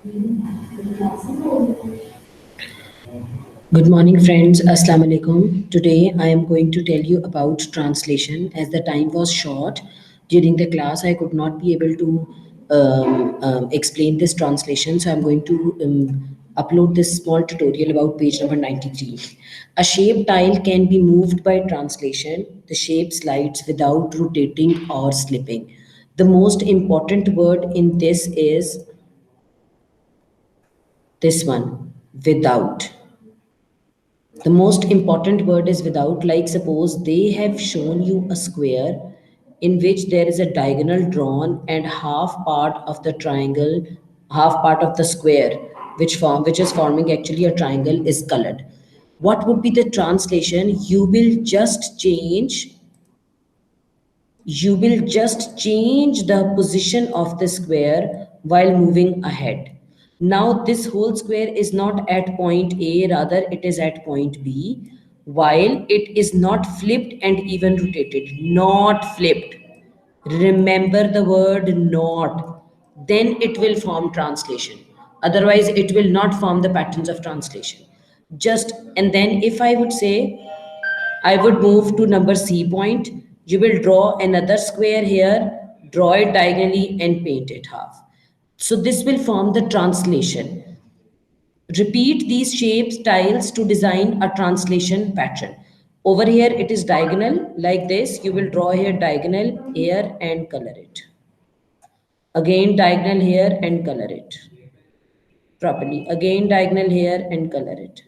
Good morning, friends. Assalamu alaikum. Today, I am going to tell you about translation. As the time was short during the class, I could not be able to explain this translation. So, I'm going to upload this small tutorial about page number 93. A shape tile can be moved by translation. The shape slides without rotating or slipping. The most important word in this is this one, without. The most important word is without. Like suppose they have shown you a square in which there is a diagonal drawn and half part of the triangle, half part of the square which is forming actually a triangle is colored. What would be the translation? You will just change the position of the square while moving ahead. Now this whole square is not at point A, rather it is at point B, while it is not flipped and even rotated. Not flipped. Remember the word not. Then it will form translation. Otherwise, it will not form the patterns of translation. Just and then if I would say I would move to number C point. You will draw another square here, draw it diagonally and paint it half. So this will form the translation. Repeat these shapes, tiles to design a translation pattern. Over here it is diagonal like this. You will draw here diagonal here and color it. Again diagonal here and color it properly. Again diagonal here and color it.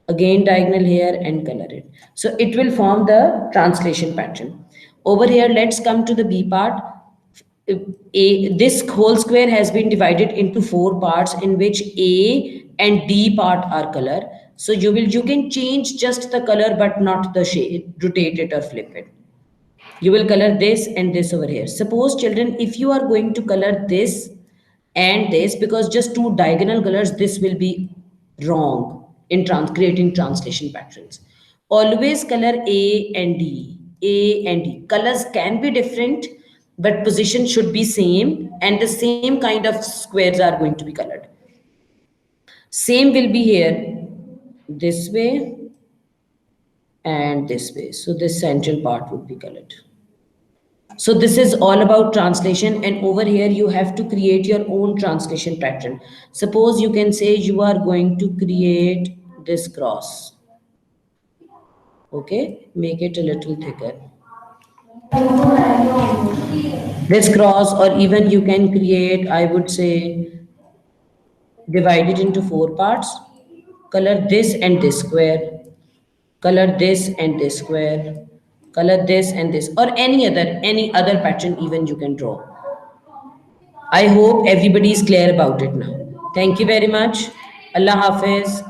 Again diagonal here and color it. So it will form the translation pattern. Over here, let's come to the B part. This whole square has been divided into 4 parts in which A and D part are color. So you can change just the color but not the shade, rotate it or flip it. You will color this and this over here. Suppose children, if you are going to color this and this, because just two diagonal colors, this will be wrong in creating translation patterns. Always color A and D. A and D. Colors can be different, but position should be same and the same kind of squares are going to be colored. Same will be here, this way and this way. So this central part would be colored. So this is all about translation, and over here you have to create your own translation pattern. Suppose you can say you are going to create this cross. Okay, make it a little thicker. This cross, or even you can create, I would say, divide it into 4 parts. Color this and this square. Color this and this square. Color this and this, or any other pattern even you can draw. I hope everybody is clear about it now. Thank you very much. Allah Hafiz.